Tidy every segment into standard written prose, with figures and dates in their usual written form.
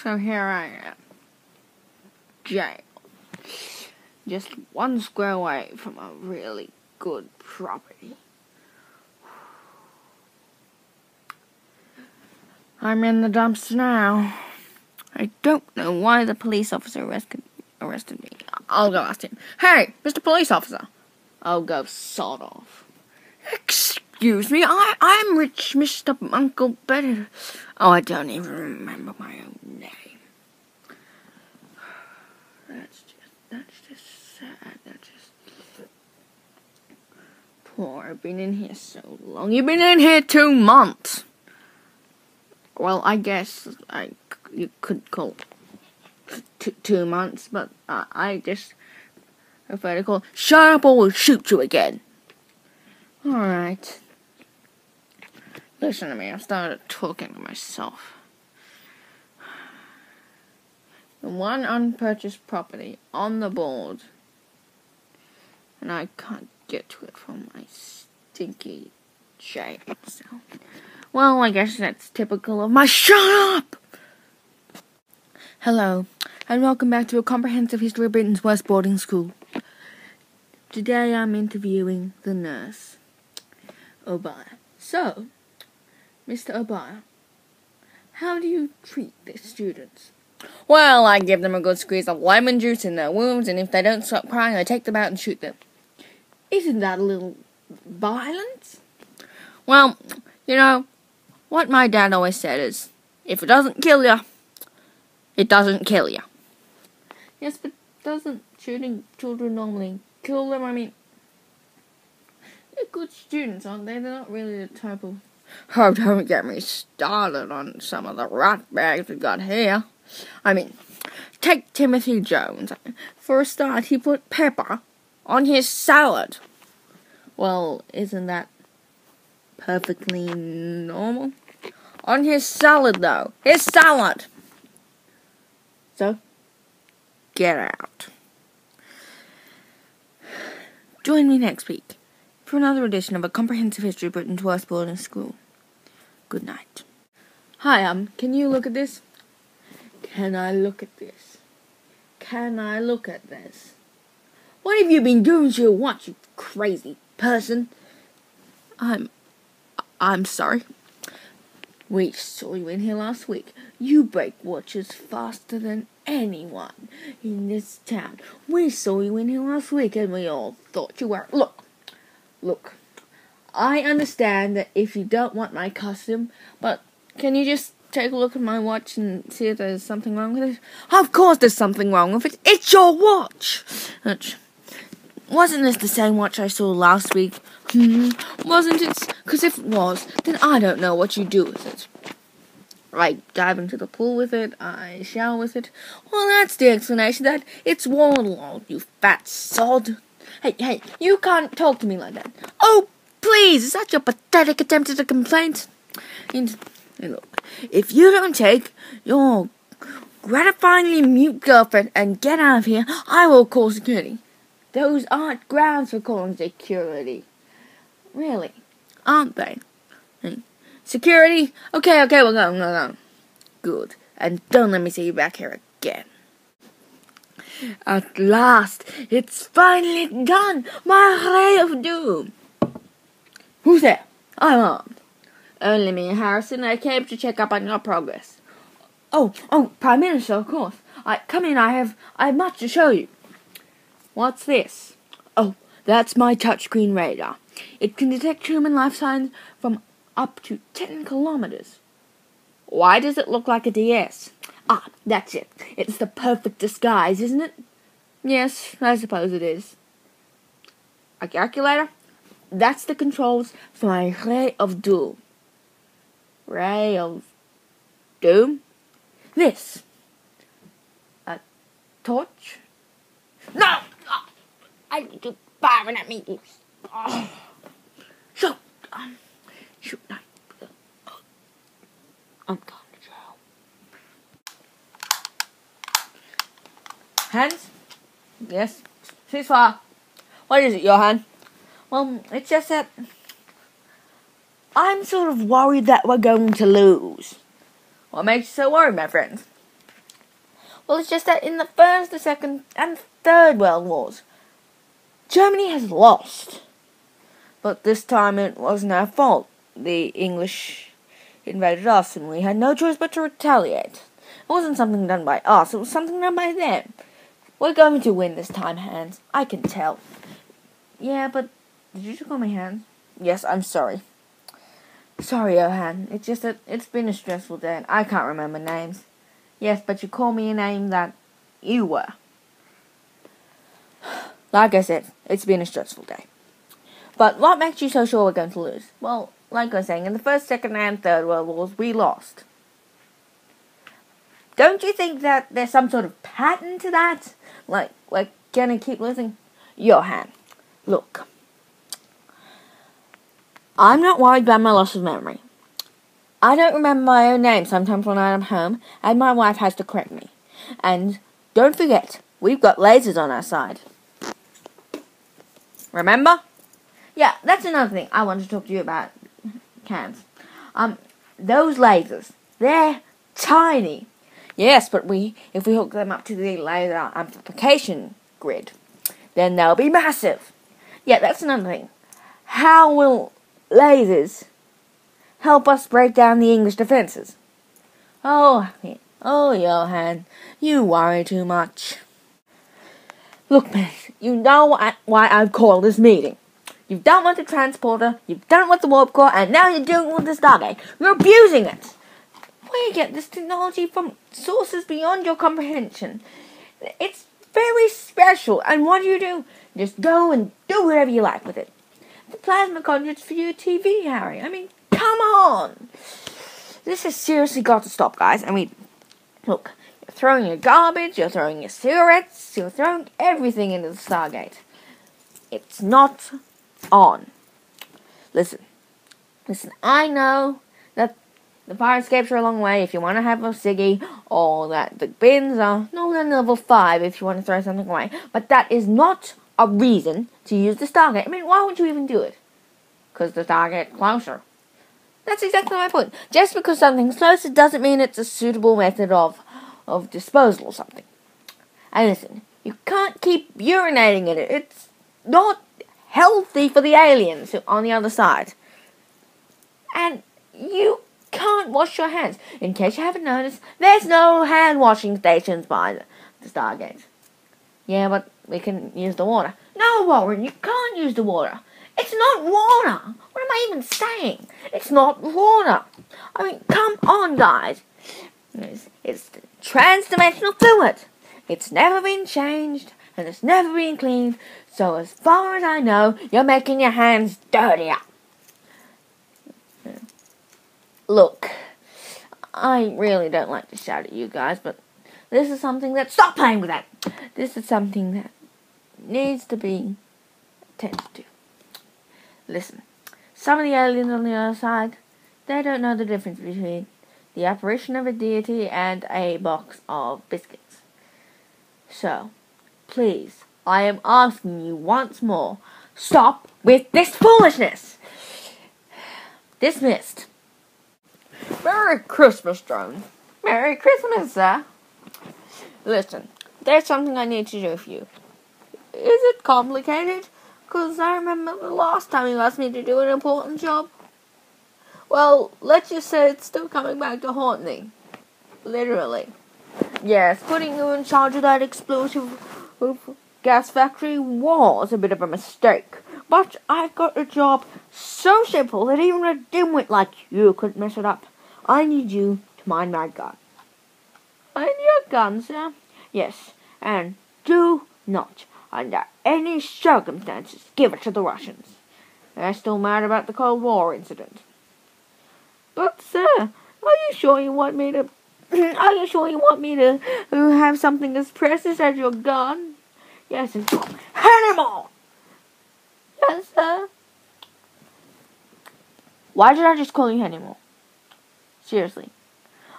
So here I am. Jail. Just 1 square away from a really good property. I'm in the dumpster now. I don't know why the police officer arrested me. I'll go ask him. Hey, Mr. Police Officer. I'll go sod off. Excuse me, I'm Rich Mr. Uncle Better. Oh, I don't even remember my own name. That's just sad. That's just poor. I've been in here so long. You've been in here 2 months. Well, I guess you could call it 2 months, but I just prefer to call it, shut up or we'll shoot you again. Alright. Listen to me, I've started talking to myself. The one unpurchased property on the board, and I can't get to it from my stinky jail cell. Well, I guess that's typical of my shut up! Hello, and welcome back to a comprehensive history of Britain's worst boarding school. Today I'm interviewing the nurse, O'Brien. So, Mr. O'Brien, how do you treat the students? Well, I give them a good squeeze of lemon juice in their wounds, and if they don't stop crying, I take them out and shoot them. Isn't that a little violent? Well, you know, what my dad always said is, if it doesn't kill you, it doesn't kill you. Yes, but doesn't shooting children normally kill them? I mean, they're good students, aren't they? They're not really the type of... Oh, don't get me started on some of the rat bags we got here. I mean, take Timothy Jones. For a start, he put pepper on his salad. Well, isn't that perfectly normal? On his salad, though. His salad! So, get out. Join me next week for another edition of a comprehensive history of Britain's worst boarding school. Good night. Hi, can you look at this? Can I look at this? Can I look at this? What have you been doing to your watch, you crazy person? I'm sorry. We saw you in here last week. You break watches faster than anyone in this town. We saw you in here last week and we all thought you were... Look. I understand that if you don't want my custom, but can you just take a look at my watch and see if there's something wrong with it? Of course there's something wrong with it. It's your watch! Wasn't this the same watch I saw last week? Wasn't it? Because if it was, then I don't know what you do with it. I dive into the pool with it, I shower with it. Well, that's the explanation, that it's waterlogged, you fat sod. Hey, you can't talk to me like that. Oh, please, is that your pathetic attempt at a complaint? And look, if you don't take your gratifyingly mute girlfriend and get out of here, I will call security. Those aren't grounds for calling security. Really, aren't they? Security? Okay, we'll go. Good. And don't let me see you back here again. At last, it's finally done! My ray of doom! Who's there? I'm armed. Only me, Harrison. I came to check up on your progress. Oh, Prime Minister, of course. Come in, I have much to show you. What's this? Oh, that's my touchscreen radar. It can detect human life signs from up to 10 kilometers. Why does it look like a DS? Ah, that's it. It's the perfect disguise, isn't it? Yes, I suppose it is. A calculator? That's the controls for my ray of doom. Ray of doom? This. A torch? No! I need you firing at me. Shoot! Shoot! I'm going to jail. Hands? Yes. Ceasefire. What is it, Johan? Well, it's just that I'm sort of worried that we're going to lose. What makes you so worried, my friends? Well, it's just that in the First, the Second, and Third World Wars, Germany has lost. But this time it wasn't our fault. The English invaded us, and we had no choice but to retaliate. It wasn't something done by us, it was something done by them. We're going to win this time, Hans. I can tell. Yeah, but did you just call me Hans? Yes, I'm sorry. Sorry, Johan. It's just that it's been a stressful day, and I can't remember names. Yes, but you call me a name that you were. Like I said, it's been a stressful day. But what makes you so sure we're going to lose? Well, like I was saying, in the First, Second, and Third World Wars, we lost. Don't you think that there's some sort of pattern to that? Like, we're gonna keep losing? Johan, look. I'm not worried about my loss of memory. I don't remember my own name sometimes when I'm home, and my wife has to correct me. And don't forget, we've got lasers on our side. Remember? Yeah, that's another thing I want to talk to you about, Cans. Those lasers, they're tiny. Yes, but if we hook them up to the laser amplification grid, then they'll be massive. Yeah, that's another thing. How will lasers help us break down the English defences? Oh, Johan, you worry too much. Look, man, you know why I've called this meeting. You've done with the transporter, you've done with the warp core, and now you're doing it with the Stargate. You're abusing it. Where you get this technology from sources beyond your comprehension. It's very special, and what do? Just go and do whatever you like with it. The plasma conduit's for your TV, Harry. I mean, come on! This has seriously got to stop, guys. I mean, look, you're throwing your garbage, you're throwing your cigarettes, you're throwing everything into the Stargate. It's not on. Listen, I know that the fire escapes are a long way if you want to have a ciggy, or that the bins are no than level 5 if you want to throw something away. But that is not a reason to use the Stargate. I mean, why would you even do it? Because the Stargate's closer. That's exactly my point. Just because something's closer doesn't mean it's a suitable method of disposal or something. And listen, you can't keep urinating in it. It's not healthy for the aliens on the other side. And you can't wash your hands. In case you haven't noticed, there's no hand washing stations by the Stargate. Yeah, but we can use the water. No, Warren, you can't use the water. It's not water. What am I even saying? It's not water. I mean, come on, guys. It's trans-dimensional fluid. It's never been changed, and it's never been cleaned. So as far as I know, you're making your hands dirtier. Look, I really don't like to shout at you guys, but this is something that... Stop playing with that! This is something that needs to be attended to. Listen, some of the aliens on the other side, they don't know the difference between the apparition of a deity and a box of biscuits. So, please, I am asking you once more, stop with this foolishness! Dismissed. Merry Christmas, Joan. Merry Christmas, sir. Listen, there's something I need to do for you. Is it complicated? Because I remember the last time you asked me to do an important job. Well, let's just say it's still coming back to haunt me. Literally. Yes, putting you in charge of that explosive gas factory was a bit of a mistake. But I've got a job so simple that even a dimwit like you couldn't mess it up. I need you to mind my gun. Mind your gun, sir? Yes, and do not, under any circumstances, give it to the Russians. They're still mad about the Cold War incident. But, sir, are you sure you want me to... Are you sure you want me to have something as precious as your gun? Yes, it's... Animal! Yes, sir. Why did I just call you Animal? Seriously.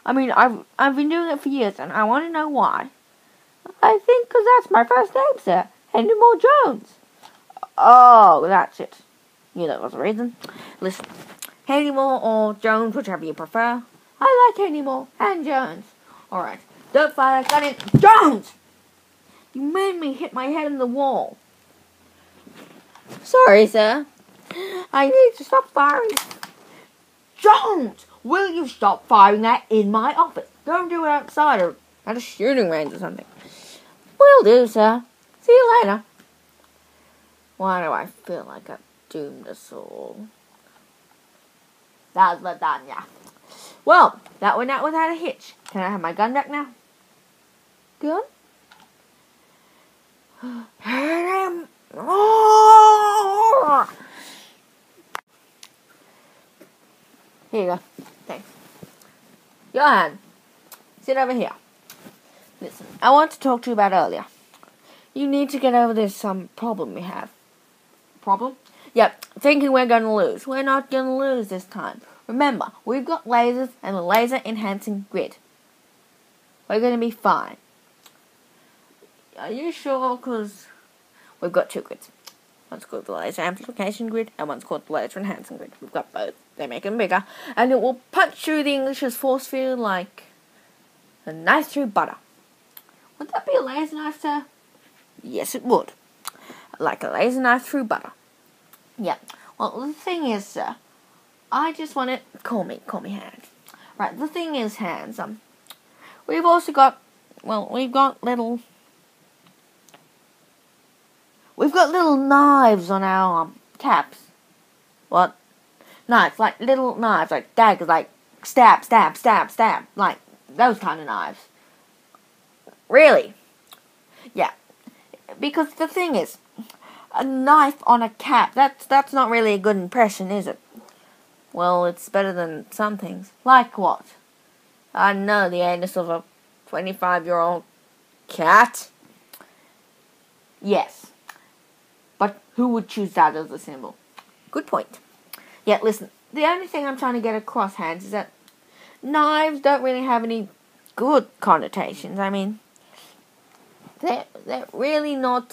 I mean, I've been doing it for years, and I want to know why. I think because that's my first name, sir. Animal Jones. Oh, that's it. You know, was the reason. Listen, Animal or Jones, whichever you prefer. I like Animal and Jones. Alright, Don't fire that gun in. Don't! You made me hit my head in the wall. Sorry, sir. I need to stop firing. Don't! Will you stop firing that in my office? Don't do it outside or at a shooting range or something. Will do, sir. See you later. Why do I feel like I've doomed us all? That's lasagna. Well, that went out without a hitch. Can I have my gun back now? Gun? Here you go. Thanks. Johan, sit over here. Listen, I want to talk to you about earlier. You need to get over this problem we have. Problem? Yep, thinking we're going to lose. We're not going to lose this time. Remember, we've got lasers and a laser-enhancing grid. We're going to be fine. Are you sure? Because we've got two grids. One's called the laser amplification grid, and one's called the laser enhancing grid. We've got both. They make them bigger, and it will punch through the English's force field like a knife through butter. Would that be a laser knife, sir? Yes, it would. Like a laser knife through butter. Yeah. Well, the thing is, sir, I just want to call me Hans. Right. The thing is, Hans. We've also got. Well, we've got little knives on our caps. What? Knives, like little knives, like daggers, like stab, stab, stab, stab, like those kind of knives. Really? Yeah. Because the thing is, a knife on a cap, that's not really a good impression, is it? Well, it's better than some things. Like what? I know, the anus of a 25-year-old cat. Yes. But who would choose that as a symbol? Good point. Yeah, listen, the only thing I'm trying to get across, Hans, is that knives don't really have any good connotations. I mean, they're really not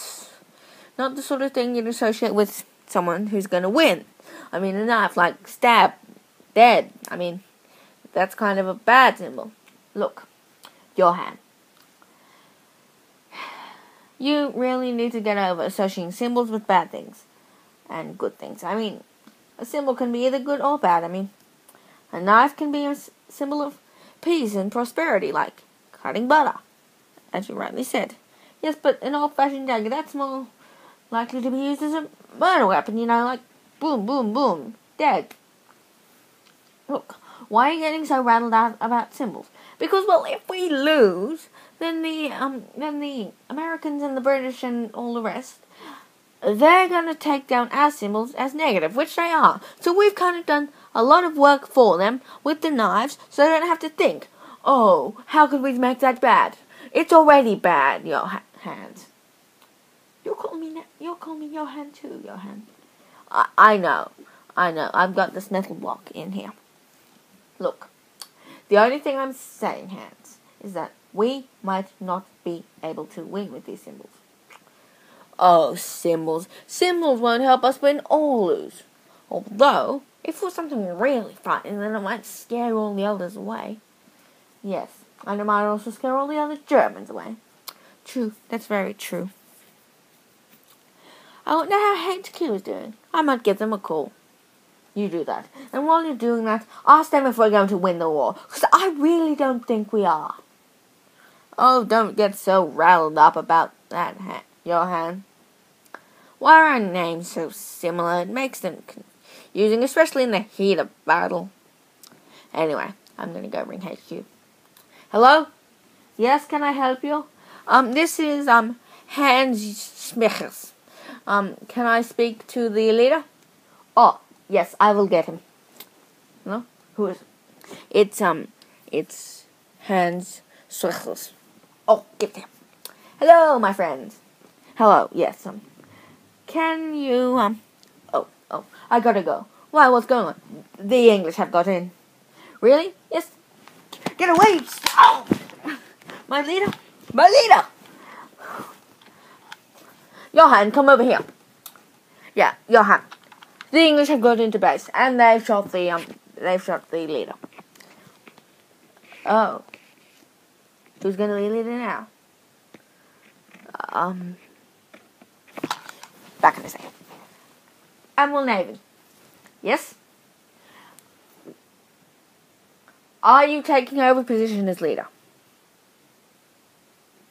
the sort of thing you'd associate with someone who's going to win. I mean, a knife, like stab, dead. I mean, that's kind of a bad symbol. Look, Johan. You really need to get over associating symbols with bad things and good things. I mean, a symbol can be either good or bad. I mean, a knife can be a symbol of peace and prosperity, like cutting butter, as you rightly said. Yes, but an old-fashioned dagger, that's more likely to be used as a murder weapon, you know, like boom, boom, boom, dead. Look, why are you getting so rattled out about symbols? Because, well, if we lose, then the Americans and the British and all the rest, they're going to take down our symbols as negative, which they are. So we've kind of done a lot of work for them with the knives, so they don't have to think, oh, how could we make that bad? It's already bad, your hands. You'll call me Johan too, Johan. I know. I've got this metal block in here. Look, the only thing I'm saying, Hans, is that we might not be able to win with these symbols. Oh, symbols. Symbols won't help us win or lose. Although, if it was something really frightening, then it might scare all the others away. Yes, and it might also scare all the other Germans away. True, that's very true. I wonder how HQ is doing. I might give them a call. You do that. And while you're doing that, ask them if we're going to win the war. Because I really don't think we are. Oh, don't get so riled up about that, Johan. Why are our names so similar? It makes them confusing, especially in the heat of battle. Anyway, I'm going to go ring HQ. Hello? Yes, can I help you? This is, Hans Schmichers. Can I speak to the leader? Oh, yes, I will get him. No? Who is it? It's Hans Schmichers. Oh, give it to him. Hello, my friend. Hello, yes, can you, oh, I gotta go. Why, what's going on? The English have got in. Really? Yes. Get away! Oh! My leader! Johan, come over here. Yeah, Johan. The English have got into base, and they've shot the leader. Oh. Who's going to be leader now? Back in a second. Admiral Navin. Yes? Are you taking over position as leader?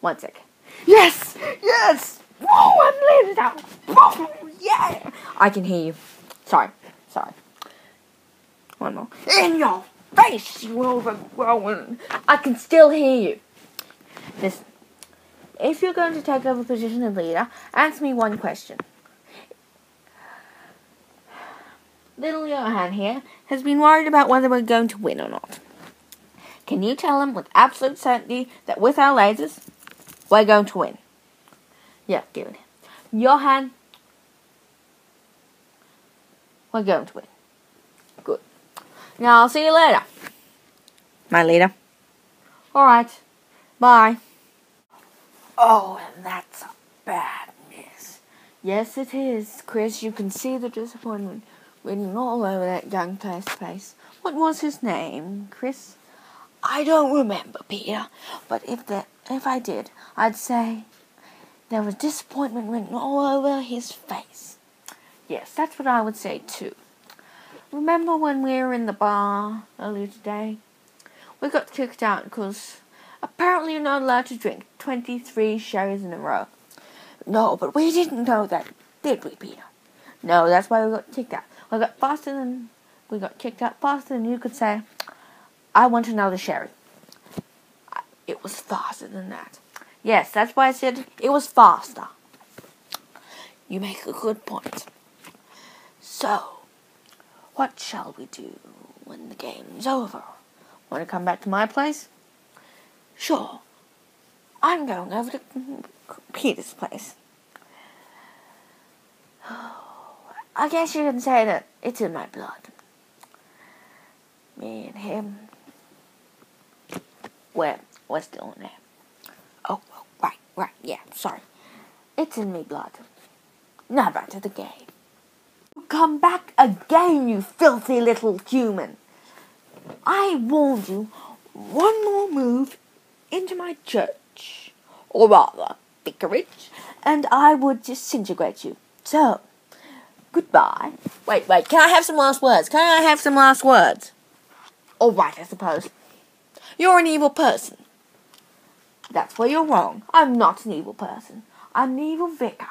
1 second. Yes! Yes! Whoa, I'm leader now! Whoa, yeah! I can hear you. Sorry. One more. In your face, you overgrown. I can still hear you. Listen. If you're going to take over position as leader, answer me one question. Little Johan here has been worried about whether we're going to win or not. Can you tell him with absolute certainty that with our lasers, we're going to win? Yeah, give it. Johan, we're going to win. Good. Now, I'll see you later, my leader. Alright, bye. Oh, and that's a bad miss. Yes, it is, Chris. You can see the disappointment written all over that young player's face. What was his name, Chris? I don't remember, Peter. But if I did, I'd say there was disappointment written all over his face. Yes, that's what I would say too. Remember when we were in the bar earlier today? We got kicked out because apparently you're not allowed to drink 23 sherries in a row. No, but we didn't know that, did we, Peter? No, that's why we got kicked out. We got kicked out faster than you could say, I want another sherry. It was faster than that. Yes, that's why I said it was faster. You make a good point. So, what shall we do when the game's over? Want to come back to my place? Sure. I'm going over to Peter's place. I guess you can say that it's in my blood. Me and him, we're still in there. Oh, right, yeah, sorry. It's in me blood. Now back to the game. Come back again, you filthy little human. I warned you, one more move into my church, or rather, vicarage, and I would disintegrate you. So, goodbye. Wait, can I have some last words? All right, I suppose. You're an evil person. That's where you're wrong. I'm not an evil person. I'm an evil vicar.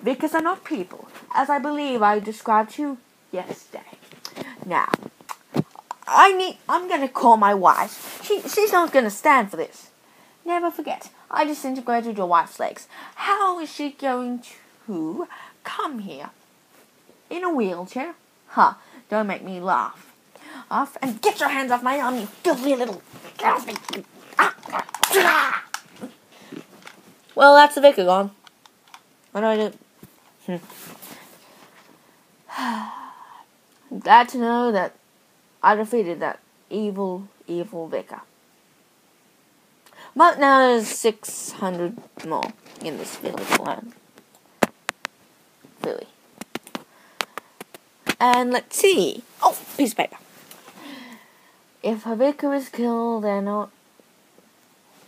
Vicars are not people, as I believe I described to you yesterday. Now, I'm going to call my wife. She's not going to stand for this. Never forget, I disintegrated your wife's legs. How is she going to come here in a wheelchair? Don't make me laugh. Off and get your hands off my arm, you filthy little... Well, that's the vicar gone. What do I do? I'm glad to know that I defeated that evil vicar. But now there's 600 more in this village alone. Really. And let's see. Oh, piece of paper. If a vicar is killed, and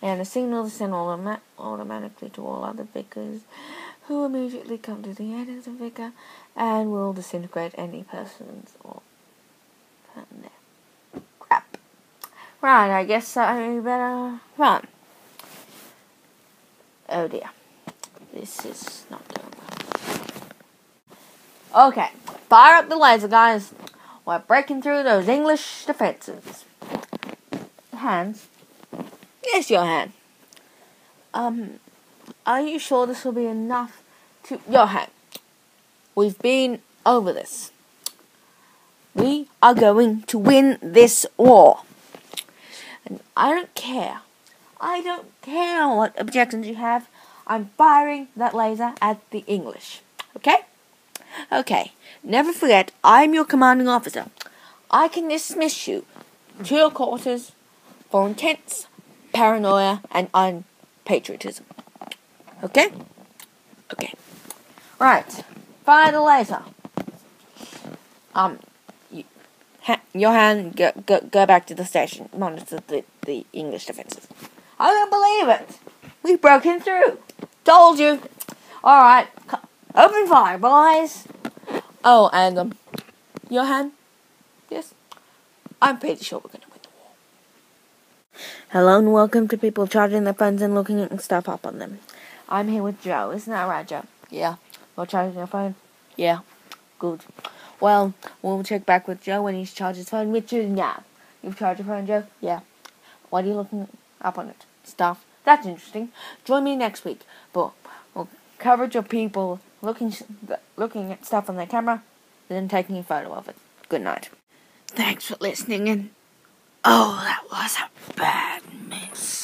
a signal is sent automatically to all other vicars, who immediately come to the aid of the vicar and will disintegrate any persons or person there. Crap. Right, I guess I better run. Oh dear. This is not going well. Okay, fire up the laser, guys. We're breaking through those English defenses. Hands. Yes, Johan. Are you sure this will be enough to... Johan, we've been over this. We are going to win this war. And I don't care. I don't care what objections you have. I'm firing that laser at the English. Okay? Okay. Never forget, I'm your commanding officer. I can dismiss you to your quarters for intense paranoia and unpatriotism. Okay? Okay. Right. Fire the laser. Johan, go back to the station. Monitor the English defenses. I don't believe it. We've broken through. Told you. Alright. Open fire, boys. Oh, and, Johan? Yes? I'm pretty sure we're gonna win the war. Hello and welcome to people charging their phones and looking at stuff up on them. I'm here with Joe. Isn't that right, Joe? Yeah. You're charging your phone? Yeah. Good. Well, we'll check back with Joe when he's charged his phone, which is now. You've charged your phone, Joe? Yeah. What are you looking up on it? Stuff. That's interesting. Join me next week. But we'll coverage of people looking at stuff on their camera, then taking a photo of it. Good night. Thanks for listening, and oh, that was a bad miss.